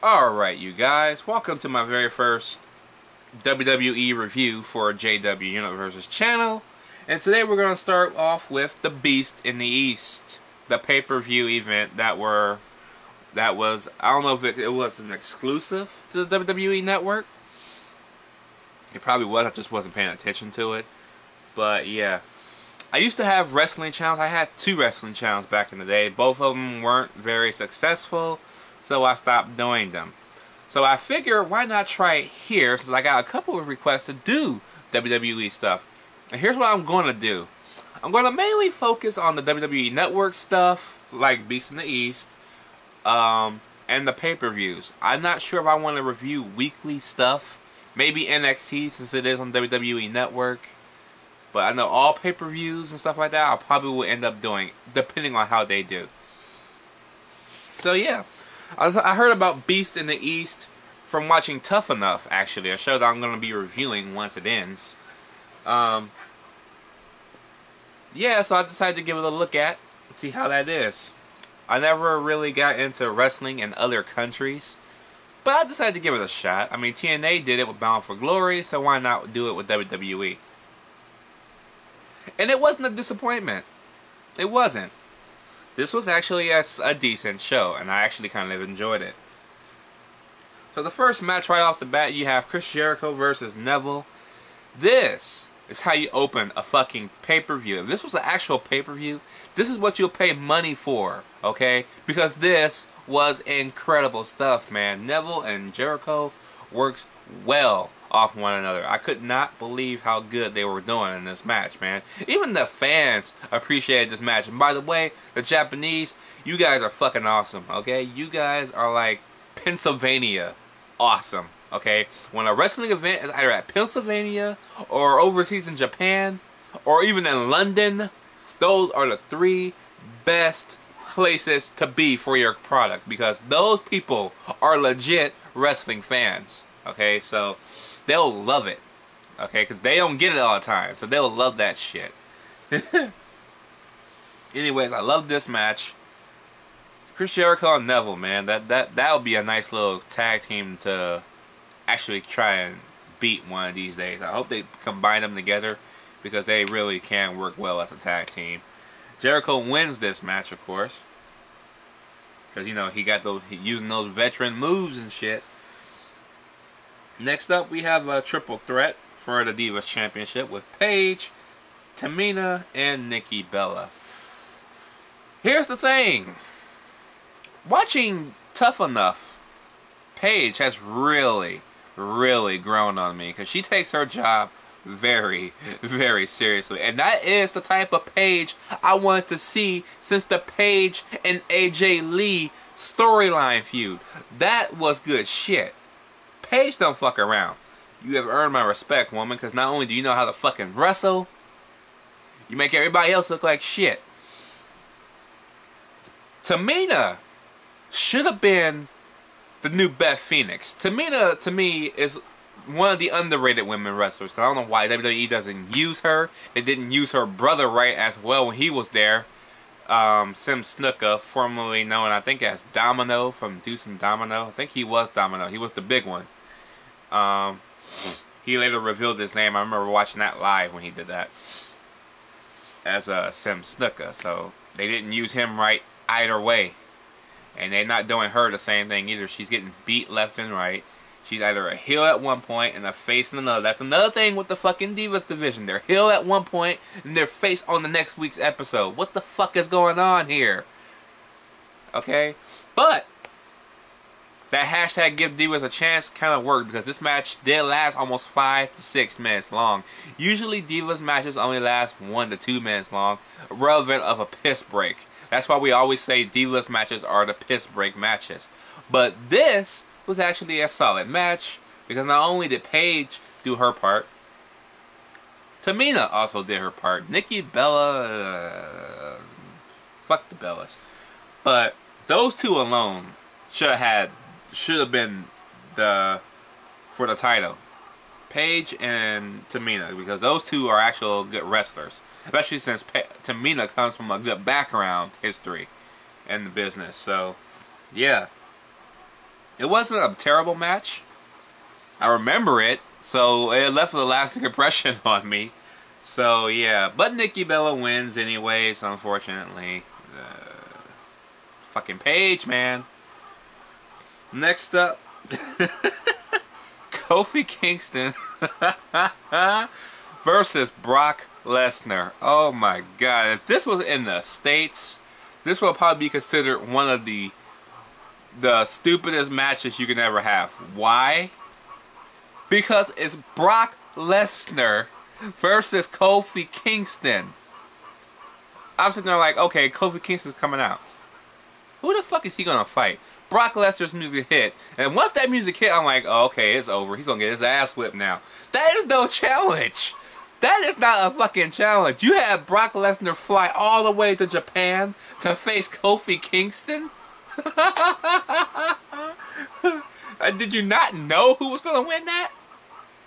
Alright, you guys, welcome to my very first WWE review for JWU Universe's channel. And today we're going to start off with the Beast in the East, the pay-per-view event that was, I don't know if it was an exclusive to the WWE network. It probably was, I just wasn't paying attention to it. But yeah, I used to have wrestling channels. I had 2 wrestling channels back in the day. Both of them weren't very successful, so I stopped doing them. So I figured, why not try it here, since I got a couple of requests to do WWE stuff. And here's what I'm going to do. I'm going to mainly focus on the WWE Network stuff, like Beast in the East, and the pay-per-views. I'm not sure if I want to review weekly stuff. Maybe NXT, since it is on WWE Network. But I know all pay-per-views and stuff like that, I probably will end up doing, depending on how they do. So yeah, I heard about Beast in the East from watching Tough Enough, actually, a show that I'm going to be reviewing once it ends. Yeah, so I decided to give it a look at, see how that is. I never really got into wrestling in other countries, but I decided to give it a shot. I mean, TNA did it with Bound for Glory, so why not do it with WWE? And it wasn't a disappointment. It wasn't. This was actually a decent show, and I actually kind of enjoyed it. So the first match right off the bat, you have Chris Jericho versus Neville. This is how you open a fucking pay-per-view. If this was an actual pay-per-view, this is what you'll pay money for, okay? Because this was incredible stuff, man. Neville and Jericho works well off one another. I could not believe how good they were doing in this match, man. Even the fans appreciated this match. And by the way, the Japanese, you guys are fucking awesome, okay? You guys are like Pennsylvania awesome, okay? When a wrestling event is either at Pennsylvania or overseas in Japan or even in London, those are the 3 best places to be for your product, because those people are legit wrestling fans, okay? So they'll love it, okay? Because they don't get it all the time, so they'll love that shit. Anyways, I love this match. Chris Jericho and Neville, man, that would be a nice little tag team to actually try and beat one of these days. I hope they combine them together, because they really can work well as a tag team. Jericho wins this match, of course, because you know he using those veteran moves and shit. Next up, we have a triple threat for the Divas Championship with Paige, Tamina, and Nikki Bella. Here's the thing. Watching Tough Enough, Paige has really grown on me, because she takes her job very seriously. And that is the type of Paige I wanted to see since the Paige and AJ Lee storyline feud. That was good shit. Paige don't fuck around. You have earned my respect, woman, because not only do you know how to fucking wrestle, you make everybody else look like shit. Tamina should have been the new Beth Phoenix. Tamina, to me, is one of the underrated women wrestlers. I don't know why WWE doesn't use her. They didn't use her brother right as well when he was there. Sim Snuka, formerly known, I think, as Domino from Deuce and Domino. I think he was Domino. He was the big one. He later revealed his name. I remember watching that live when he did that as Sim Snuka. So they didn't use him right either way. And they're not doing her the same thing either. She's getting beat left and right. She's either a heel at one point and a face in another. That's another thing with the fucking Divas division. They're heel at one point and they're face on the next week's episode. What the fuck is going on here? Okay? But that hashtag give Divas a chance kind of worked, because this match did last almost 5 to 6 minutes long. Usually Divas matches only last 1 to 2 minutes long, relevant of a piss break. That's why we always say Divas matches are the piss break matches. But this was actually a solid match, because not only did Paige do her part, Tamina also did her part. Nikki Bella, fuck the Bellas. But those 2 alone should have been for the title. Paige and Tamina, because those 2 are actual good wrestlers. Especially since Tamina comes from a good background history in the business. So, yeah. It wasn't a terrible match. I remember it, so it left a lasting impression on me. So yeah, but Nikki Bella wins anyways, unfortunately. Fucking Paige, man. Next up, Kofi Kingston versus Brock Lesnar. Oh my god, if this was in the States, this will probably be considered one of the stupidest matches you can ever have. Why? Because it's Brock Lesnar versus Kofi Kingston. I'm sitting there like, okay, Kofi Kingston's coming out. Who the fuck is he gonna fight? Brock Lesnar's music hit, and once that music hit, I'm like, oh, okay, it's over. He's gonna get his ass whipped now. That is no challenge. That is not a fucking challenge. You had Brock Lesnar fly all the way to Japan to face Kofi Kingston? Did you not know who was gonna win that?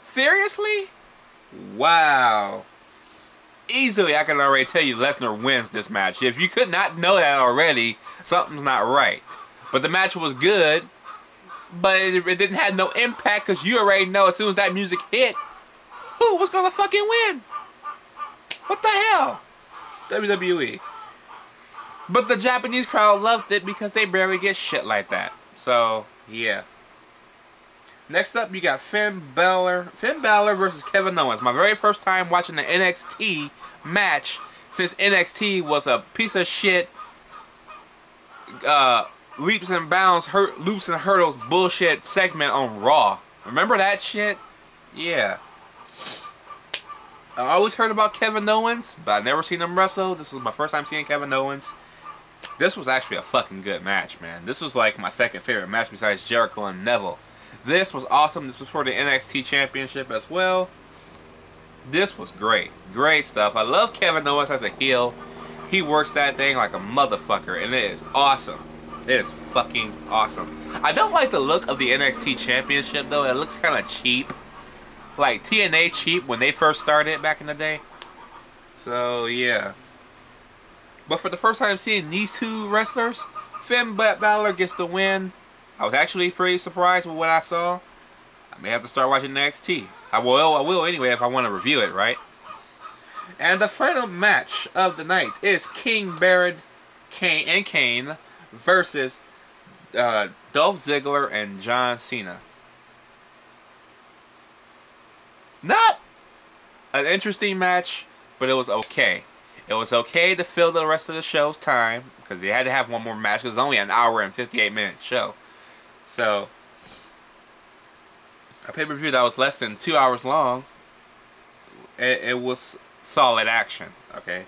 Seriously? Wow. Easily, I can already tell you Lesnar wins this match. If you could not know that already, something's not right. But the match was good, but it didn't have no impact because you already know as soon as that music hit, who was gonna fucking win? What the hell? WWE. But the Japanese crowd loved it because they barely get shit like that. So, yeah. Next up, you got Finn Balor versus Kevin Owens. My very first time watching the NXT match since NXT was a piece of shit, leaps and bounds, loops and hurdles bullshit segment on Raw. Remember that shit? Yeah. I always heard about Kevin Owens, but I never seen him wrestle. This was my first time seeing Kevin Owens. This was actually a fucking good match, man. This was like my second favorite match besides Jericho and Neville. This was awesome. This was for the NXT Championship as well. This was great. Great stuff. I love Kevin Owens as a heel. He works that thing like a motherfucker, and it is awesome. It is fucking awesome. I don't like the look of the NXT Championship, though. It looks kind of cheap. Like TNA cheap when they first started back in the day. So, yeah. But for the first time seeing these two wrestlers, Finn Balor gets the win. I was actually pretty surprised with what I saw. I may have to start watching NXT. I will anyway if I want to review it, right? And the final match of the night is Barrett, Kane versus Dolph Ziggler and John Cena. Not an interesting match, but it was okay. It was okay to fill the rest of the show's time because they had to have one more match. It was only an hour and 58-minute show. So, a pay-per-view that was less than 2 hours long, it was solid action, okay?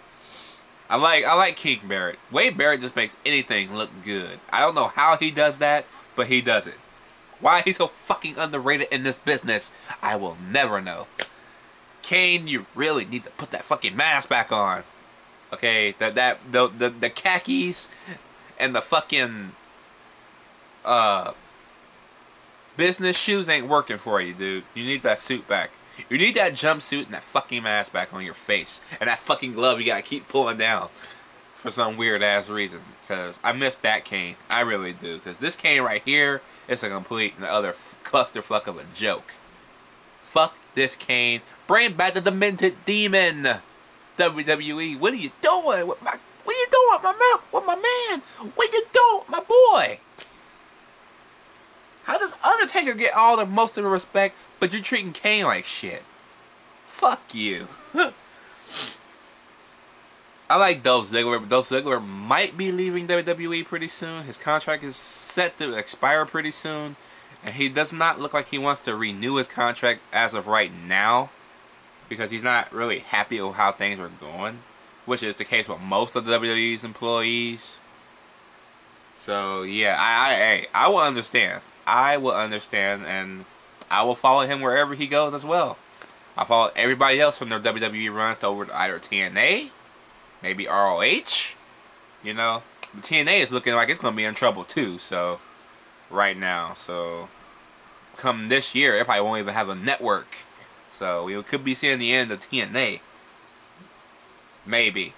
I like King Barrett. Wade Barrett just makes anything look good. I don't know how he does that, but he does it. Why he's so fucking underrated in this business, I will never know. Kane, you really need to put that fucking mask back on. Okay, the khakis and the fucking business shoes ain't working for you, dude. You need that suit back. You need that jumpsuit and that fucking mask back on your face. And that fucking glove you gotta keep pulling down for some weird ass reason. Because I miss that Kane. I really do. Because this Kane right here is a complete and utter clusterfuck of a joke. Fuck this Kane. Bring back the demented demon. WWE, what are you doing with my? What are you doing with my man? What are you doing with my boy? How does Undertaker get all the most of the respect, but you're treating Kane like shit? Fuck you. I like Dolph Ziggler, but Dolph Ziggler might be leaving WWE pretty soon. His contract is set to expire pretty soon, and he does not look like he wants to renew his contract as of right now, because he's not really happy with how things are going, which is the case with most of the WWE's employees. So yeah, I will understand. I will understand, and I will follow him wherever he goes as well. I follow everybody else from their WWE runs over to either TNA, maybe ROH. You know, the TNA is looking like it's going to be in trouble too. So right now, so come this year, it probably won't even have a network. So we could be seeing the end of TNA. Maybe.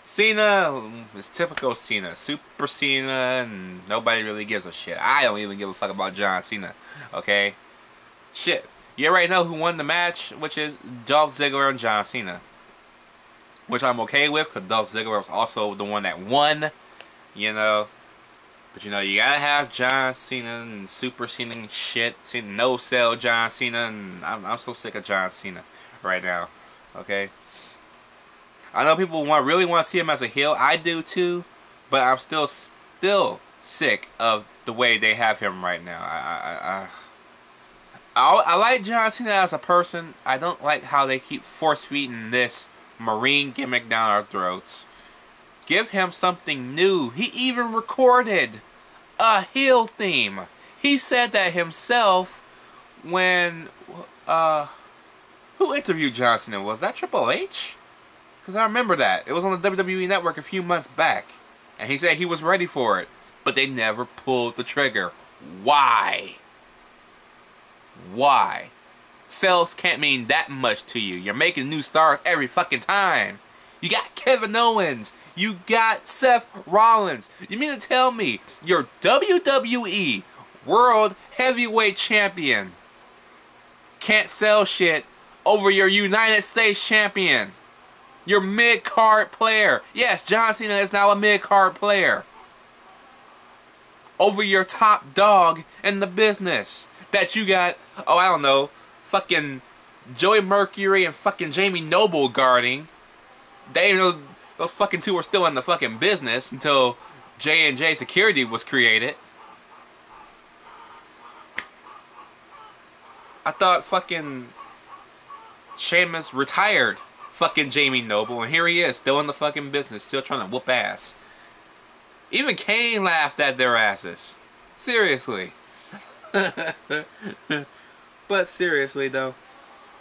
Cena is typical Cena. Super Cena, and nobody really gives a shit. I don't even give a fuck about John Cena. Okay? Shit. You already know who won the match, which is Dolph Ziggler and John Cena. Which I'm okay with, because Dolph Ziggler was also the one that won. You know? But you know, you gotta have John Cena and Super Cena and shit. No sell John Cena, and I'm so sick of John Cena right now. Okay? I know people really want to see him as a heel. I do too, but I'm still sick of the way they have him right now. I like John Cena as a person. I don't like how they keep force feeding this Marine gimmick down our throats. Give him something new. He even recorded a heel theme. He said that himself when who interviewed John Cena? Was that Triple H? Because I remember that. It was on the WWE Network a few months back. And he said he was ready for it. But they never pulled the trigger. Why? Why? Sales can't mean that much to you. You're making new stars every fucking time. You got Kevin Owens. You got Seth Rollins. You mean to tell me your WWE World Heavyweight Champion can't sell shit over your United States Champion? Your mid-card player. Yes, John Cena is now a mid-card player. Over your top dog in the business. That you got, oh, I don't know, fucking Joey Mercury and fucking Jamie Noble guarding. They didn't know those fucking two were still in the fucking business until J&J Security was created. I thought fucking Sheamus retired fucking Jamie Noble, and here he is, still in the fucking business, still trying to whoop ass. Even Kane laughed at their asses. Seriously. But seriously though,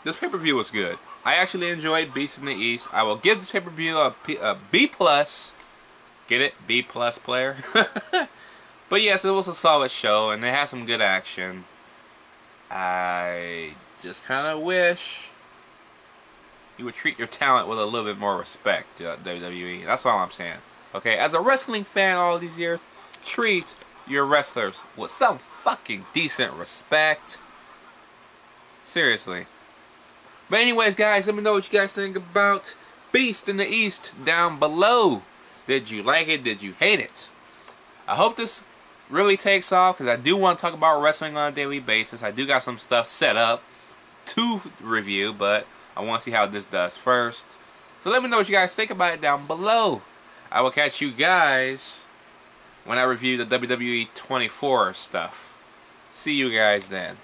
this pay-per-view was good. I actually enjoyed Beast in the East. I will give this pay-per-view a B+. Get it? B+ player. But yes, it was a solid show, and they had some good action. I just kind of wish you would treat your talent with a little bit more respect, WWE. That's all I'm saying. Okay, as a wrestling fan all these years, treat your wrestlers with some fucking decent respect. Seriously. But anyways, guys, let me know what you guys think about Beast in the East down below. Did you like it? Did you hate it? I hope this really takes off, because I do want to talk about wrestling on a daily basis. I do got some stuff set up to review, but I want to see how this does first. So let me know what you guys think about it down below. I will catch you guys when I review the WWE 24 stuff. See you guys then.